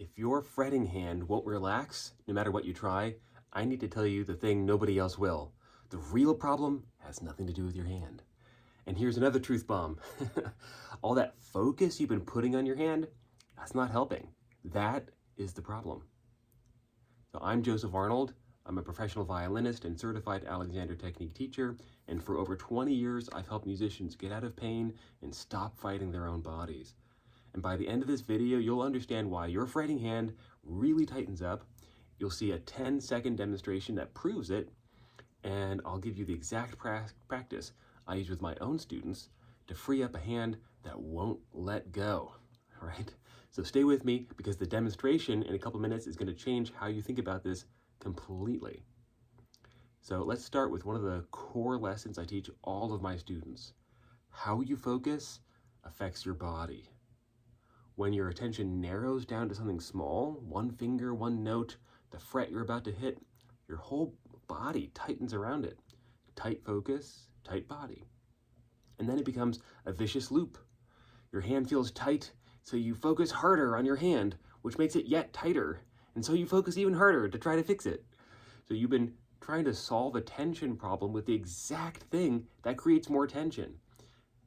If your fretting hand won't relax, no matter what you try, I need to tell you the thing nobody else will. The real problem has nothing to do with your hand. And here's another truth bomb. All that focus you've been putting on your hand, that's not helping. That is the problem. So I'm Joseph Arnold. I'm a professional violinist and certified Alexander Technique teacher, and for over 20 years, I've helped musicians get out of pain and stop fighting their own bodies. And by the end of this video, you'll understand why your fretting hand really tightens up. You'll see a 10-second demonstration that proves it, and I'll give you the exact practice I use with my own students to free up a hand that won't let go, all right? So stay with me, because the demonstration in a couple minutes is going to change how you think about this completely. So let's start with one of the core lessons I teach all of my students. How you focus affects your body. When your attention narrows down to something small, one finger, one note, the fret you're about to hit, your whole body tightens around it. Tight focus, tight body. And then it becomes a vicious loop. Your hand feels tight, so you focus harder on your hand, which makes it yet tighter. And so you focus even harder to try to fix it. So you've been trying to solve a tension problem with the exact thing that creates more tension.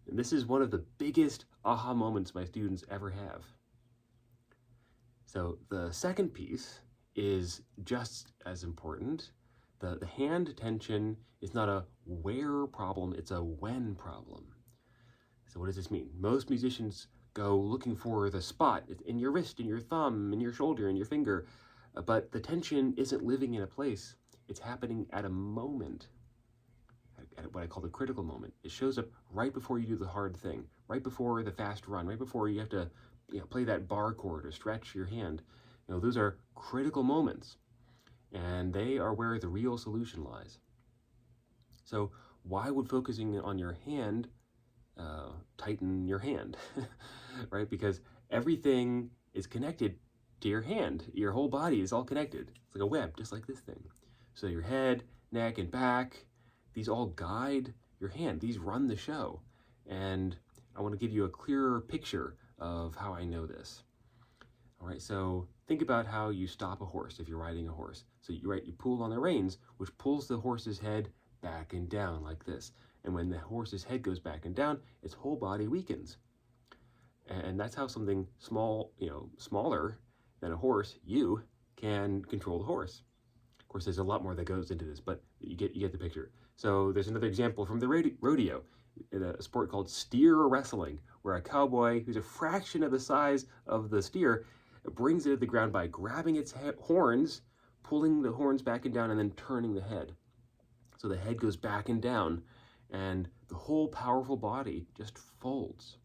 And this is one of the biggest aha moments my students ever have. So the second piece is just as important. The hand tension is not a where problem, it's a when problem. So what does this mean? Most musicians go looking for the spot in your wrist, in your thumb, in your shoulder, in your finger, but the tension isn't living in a place. It's happening at a moment, at what I call the critical moment. It shows up right before you do the hard thing, right before the fast run, right before you have to play that bar chord or stretch your hand. Those are critical moments, and they are where the real solution lies. So why would focusing on your hand tighten your hand, right? Because everything is connected to your hand. Your whole body is all connected. It's like a web, just like this thing. So your head, neck, and back, these all guide your hand. These run the show. And I want to give you a clearer picture of how I know this. All right, so think about how you stop a horse if you're riding a horse. So you pull on the reins, which pulls the horse's head back and down like this. And when the horse's head goes back and down, its whole body weakens. And that's how something small, smaller than a horse, you can control the horse. Of course, there's a lot more that goes into this, but you get the picture. So there's another example from the rodeo, in a sport called steer wrestling, where a cowboy who's a fraction of the size of the steer brings it to the ground by grabbing its horns, pulling the horns back and down, and then turning the head. So the head goes back and down, and the whole powerful body just folds.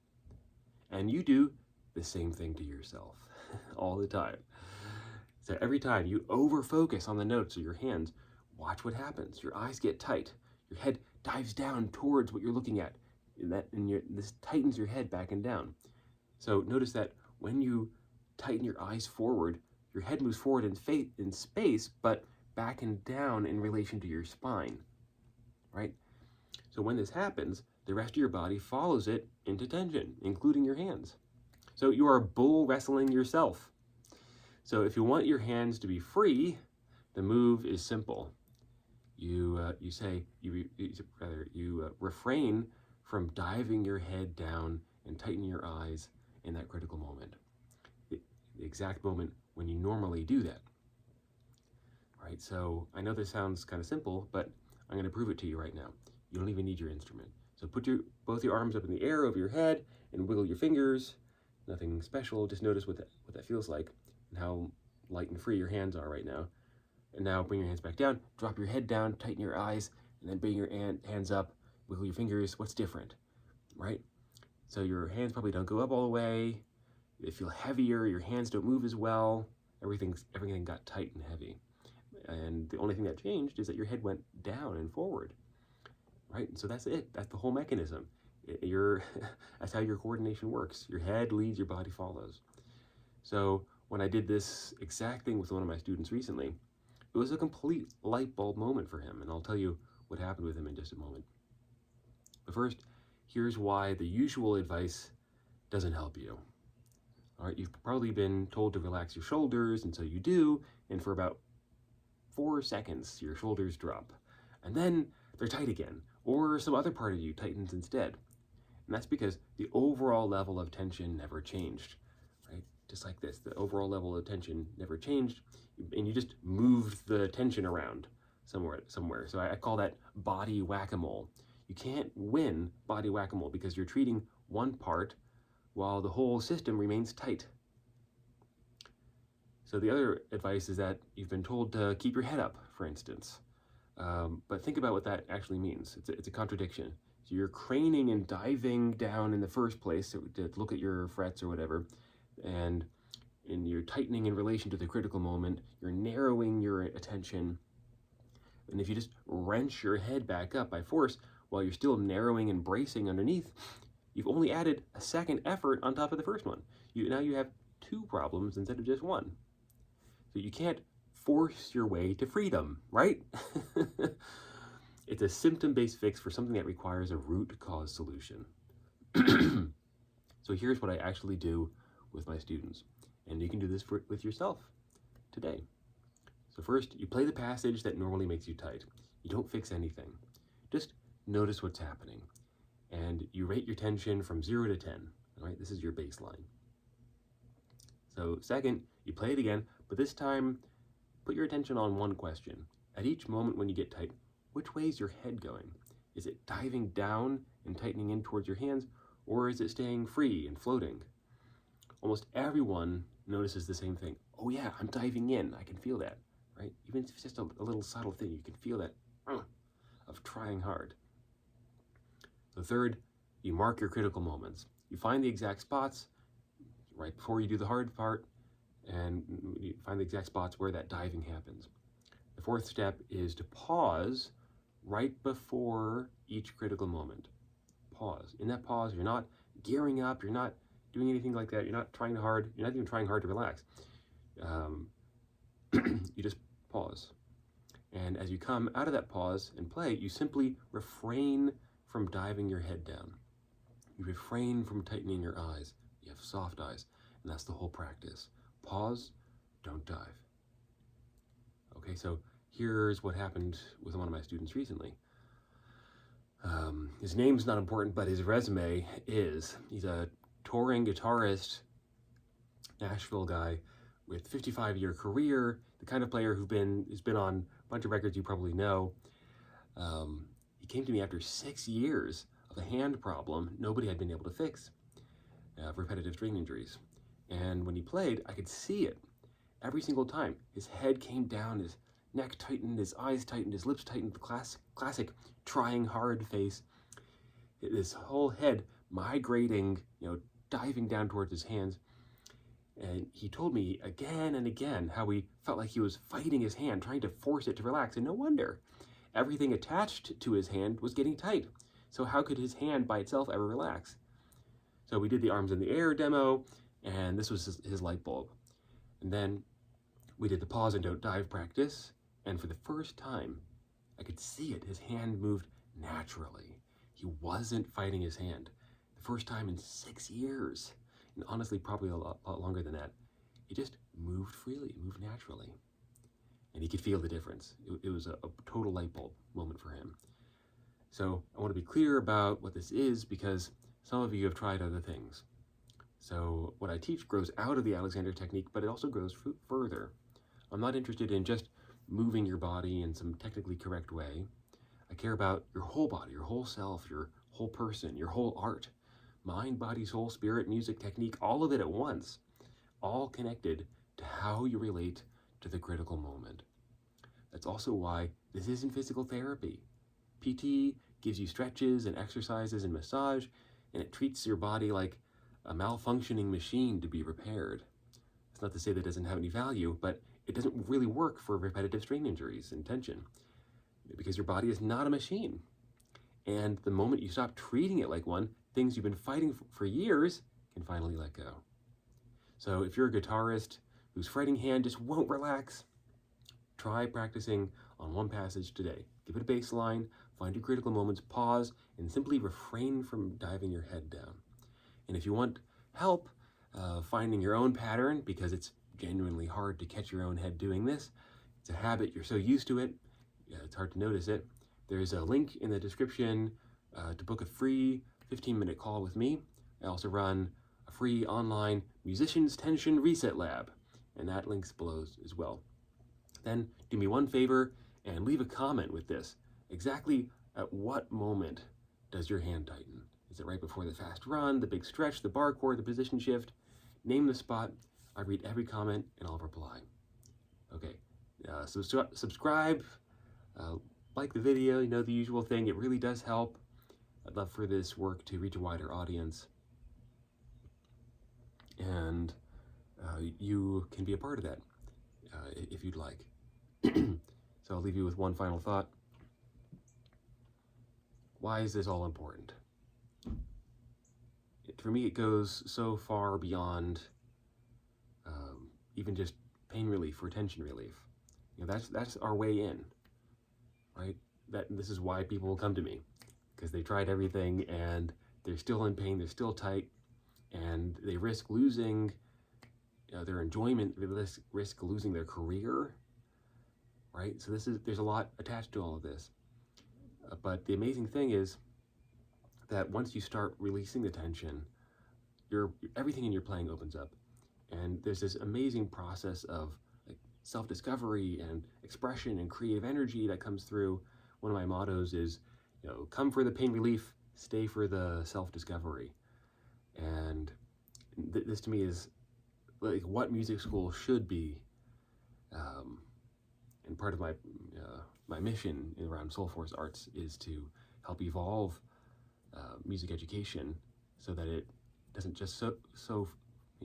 And you do the same thing to yourself all the time. So every time you over-focus on the notes of your hands, watch what happens. Your eyes get tight. Your head dives down towards what you're looking at. This tightens your head back and down. So notice that when you tighten your eyes forward, your head moves forward in space, but back and down in relation to your spine, right? So when this happens, the rest of your body follows it into tension, including your hands. So you are bull wrestling yourself. So if you want your hands to be free, the move is simple. You refrain from diving your head down and tightening your eyes in that critical moment, the exact moment when you normally do that. All right, so I know this sounds kind of simple, but I'm going to prove it to you right now. You don't even need your instrument. So put both your arms up in the air over your head and wiggle your fingers. Nothing special, just notice what that feels like and how light and free your hands are right now. And now bring your hands back down, drop your head down, tighten your eyes, and then bring your hands up, wiggle your fingers. What's different, right? So your hands probably don't go up all the way. They feel heavier, your hands don't move as well. Everything got tight and heavy. And the only thing that changed is that your head went down and forward, right? And so that's it. That's the whole mechanism. That's how your coordination works. Your head leads, your body follows. So when I did this exact thing with one of my students recently, it was a complete light bulb moment for him, and I'll tell you what happened with him in just a moment. But first, here's why the usual advice doesn't help you. All right, you've probably been told to relax your shoulders, and so you do, and for about 4 seconds, your shoulders drop. And then they're tight again, or some other part of you tightens instead. And that's because the overall level of tension never changed, right? Just like this, the overall level of tension never changed, and you just moved the tension around somewhere. So I call that body whack-a-mole. You can't win body whack-a-mole because you're treating one part while the whole system remains tight. So the other advice is that you've been told to keep your head up, for instance. But think about what that actually means. It's a contradiction. So you're craning and diving down in the first place to look at your frets or whatever, and you're tightening in relation to the critical moment, you're narrowing your attention, and if you just wrench your head back up by force while you're still narrowing and bracing underneath, you've only added a second effort on top of the first one. Now you have 2 problems instead of just 1. So you can't force your way to freedom, right? It's a symptom-based fix for something that requires a root cause solution. So here's what I actually do with my students. And you can do this with yourself today. So first, you play the passage that normally makes you tight. You don't fix anything. Just notice what's happening. And you rate your tension from 0 to 10. All right, this is your baseline. So second, you play it again, but this time, put your attention on one question. At each moment when you get tight, which way is your head going? Is it diving down and tightening in towards your hands, or is it staying free and floating? Almost everyone notices the same thing. Oh yeah, I'm diving in. I can feel that, right? Even if it's just a little subtle thing, you can feel that of trying hard. So third, you mark your critical moments. You find the exact spots right before you do the hard part, and you find the exact spots where that diving happens. The fourth step is to pause right before each critical moment. Pause. In that pause, you're not gearing up, you're not doing anything like that, you're not even trying hard to relax. You just pause. And as you come out of that pause and play, you simply refrain from diving your head down. You refrain from tightening your eyes. You have soft eyes, and that's the whole practice. Pause, don't dive. Okay, so here's what happened with one of my students recently. His name's not important, but his resume is. He's a touring guitarist, Nashville guy with 55-year career, the kind of player who's been on a bunch of records you probably know. He came to me after 6 years of a hand problem nobody had been able to fix, repetitive string injuries. And when he played, I could see it every single time. His head came down, his neck tightened, his eyes tightened, his lips tightened, the classic trying hard face. His whole head migrating, diving down towards his hands. And he told me again and again how he felt like he was fighting his hand, trying to force it to relax. And no wonder. Everything attached to his hand was getting tight. So how could his hand by itself ever relax? So we did the arms in the air demo, and this was his light bulb. And then we did the pause and don't dive practice, and for the first time, I could see it. His hand moved naturally. He wasn't fighting his hand. The first time in 6 years, and honestly, probably a lot longer than that. He just moved freely, moved naturally. And he could feel the difference. It was a total light bulb moment for him. So I want to be clear about what this is because some of you have tried other things. So what I teach grows out of the Alexander technique, but it also goes further. I'm not interested in just moving your body in some technically correct way. I care about your whole body, your whole self, your whole person, your whole art. Mind, body, soul, spirit, music, technique, all of it at once. All connected to how you relate to the critical moment. That's also why this isn't physical therapy. PT gives you stretches and exercises and massage, and it treats your body like a malfunctioning machine to be repaired. It's not to say that it doesn't have any value, but it doesn't really work for repetitive strain injuries and tension because your body is not a machine. And the moment you stop treating it like one, things you've been fighting for years can finally let go. So if you're a guitarist whose fretting hand just won't relax, try practicing on one passage today. Give it a baseline, find your critical moments, pause, and simply refrain from diving your head down. And if you want help, finding your own pattern, because it's genuinely hard to catch your own head doing this. It's a habit, you're so used to it, it's hard to notice it. There's a link in the description to book a free 15-minute call with me. I also run a free online musician's tension reset lab, and that link's below as well. Then do me one favor and leave a comment with this. Exactly at what moment does your hand tighten? Is it right before the fast run, the big stretch, the bar chord, the position shift? Name the spot. I read every comment and I'll reply. Okay, so subscribe, like the video, the usual thing. It really does help. I'd love for this work to reach a wider audience. And you can be a part of that if you'd like. So I'll leave you with one final thought. Why is this all important? For me, it goes so far beyond even just pain relief or tension relief. That's our way in, right? This is why people come to me, because they tried everything and they're still in pain, they're still tight, and they risk losing their enjoyment, they risk losing their career, right? So there's a lot attached to all of this. But the amazing thing is that once you start releasing the tension, everything in your playing opens up. And there's this amazing process of self-discovery and expression and creative energy that comes through. One of my mottos is, come for the pain relief, stay for the self-discovery. And this to me is what music school should be. And part of my mission around Soulforce Arts is to help evolve music education so that it doesn't just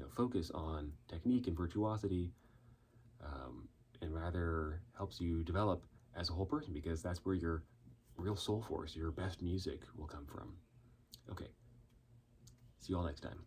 focus on technique and virtuosity, and rather helps you develop as a whole person, because that's where your real soul force, your best music will come from. Okay, see you all next time.